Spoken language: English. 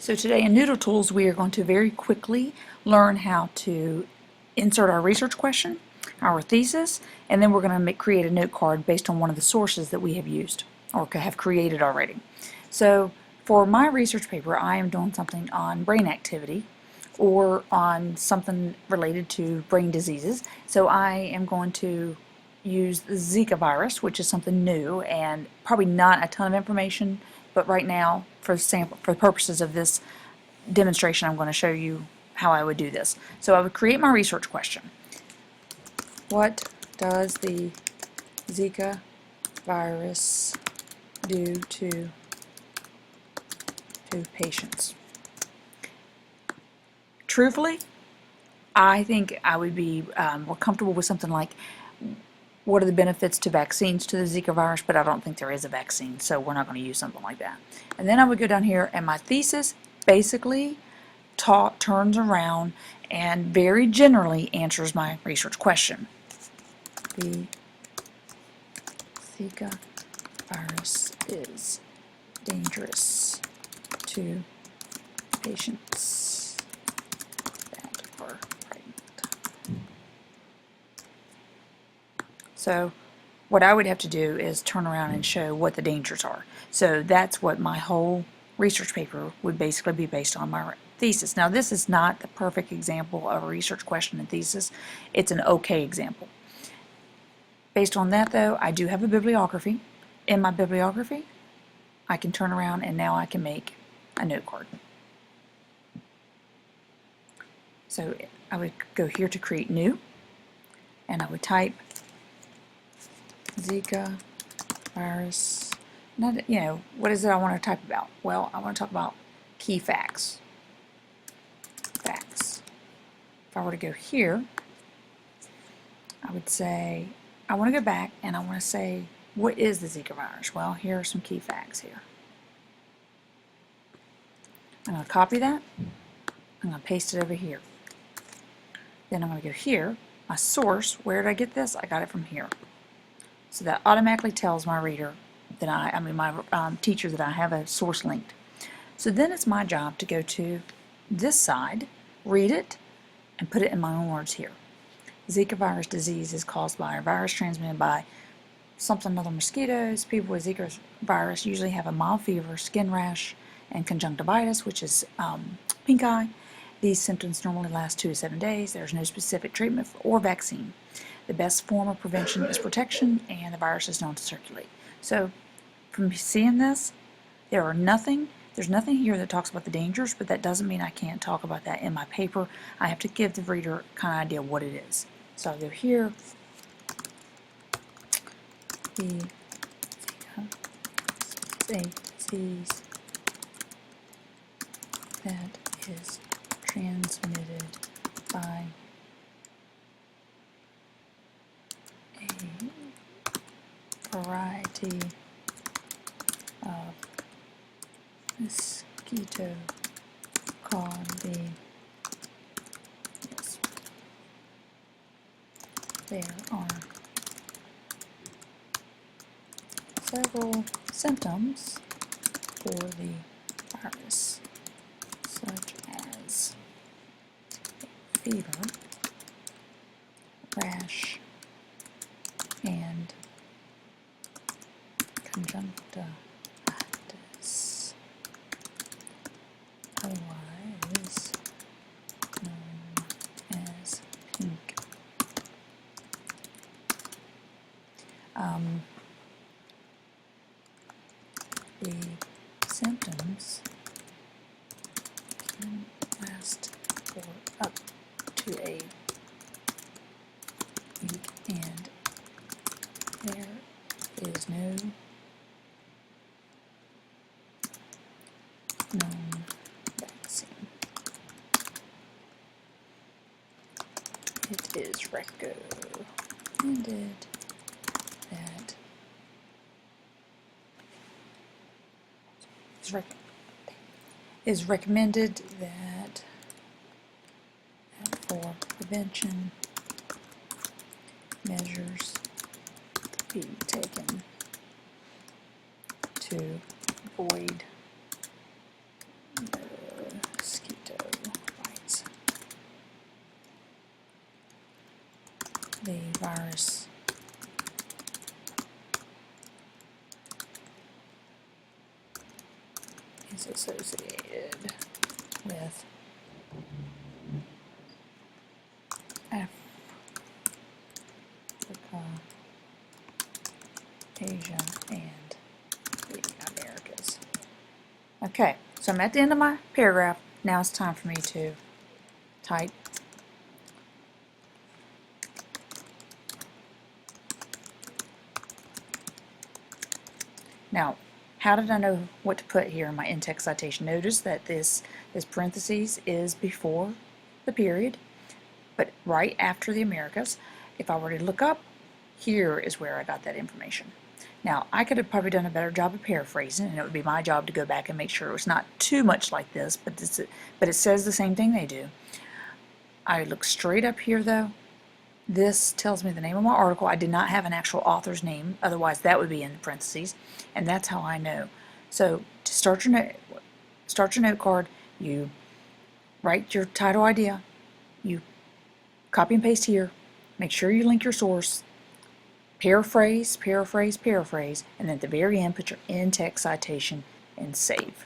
So today in Noodletools we are going to very quickly learn how to insert our research question, our thesis, and then we're going to create a note card based on one of the sources that we have used or have created already. So for my research paper I am doing something on brain activity or on something related to brain diseases. So I am going to use the Zika virus, which is something new and probably not a ton of information, but right now for the purposes of this demonstration I'm going to show you how I would do this. So I would create my research question. What does the Zika virus do to patients? Truthfully, I think I would be more comfortable with something like, what are the benefits to vaccines to the Zika virus, but I don't think there is a vaccine, so we're not going to use something like that. And then I would go down here, and my thesis basically turns around and very generally answers my research question. The Zika virus is dangerous to patients that are pregnant. So what I would have to do is turn around and show what the dangers are. So that's what my whole research paper would basically be based on my thesis. Now this is not the perfect example of a research question and thesis. It's an okay example. Based on that though, I do have a bibliography. In my bibliography, I can turn around and now I can make a note card. So I would go here to create new, and I would type Zika virus. Not, what is it I want to type about? Well, I want to talk about key facts. Facts. If I were to go here, I would say, I want to go back and I want to say, what is the Zika virus? Well, here are some key facts here. I'm going to copy that. I'm going to paste it over here. Then I'm going to go here. My source, where did I get this? I got it from here. So that automatically tells my reader that my teacher that I have a source linked. So then it's my job to go to this side, read it, and put it in my own words here. Zika virus disease is caused by a virus transmitted by something other mosquitoes. People with Zika virus usually have a mild fever, skin rash, and conjunctivitis, which is pink eye. These symptoms normally last 2 to 7 days. There's no specific treatment or vaccine. The best form of prevention is protection, and the virus is known to circulate. So from seeing this, there's nothing here that talks about the dangers, but that doesn't mean I can't talk about that in my paper. I have to give the reader kind of idea what it is. So I'll go here. The disease that is transmitted by a variety of mosquito called the There are several symptoms for the virus, such as fever, rash, and conjunctivitis, otherwise known as pink. The symptoms can last for up to a week, and there is no known vaccine. It is recommended that for prevention measures be taken to avoid the the virus is associated with Africa, Asia, and the Americas. Okay, so I'm at the end of my paragraph. Now it's time for me to type. Now, how did I know what to put here in my in-text citation? Notice that this parentheses is before the period, but right after the Americas. If I were to look up, here is where I got that information. Now, I could have probably done a better job of paraphrasing, and it would be my job to go back and make sure it was not too much like this, but it says the same thing they do. I look straight up here, though. This tells me the name of my article. I did not have an actual author's name, otherwise that would be in parentheses, and that's how I know. So to start your note card, you write your title idea, you copy and paste here, make sure you link your source, paraphrase, paraphrase, paraphrase, and then at the very end put your in-text citation and save.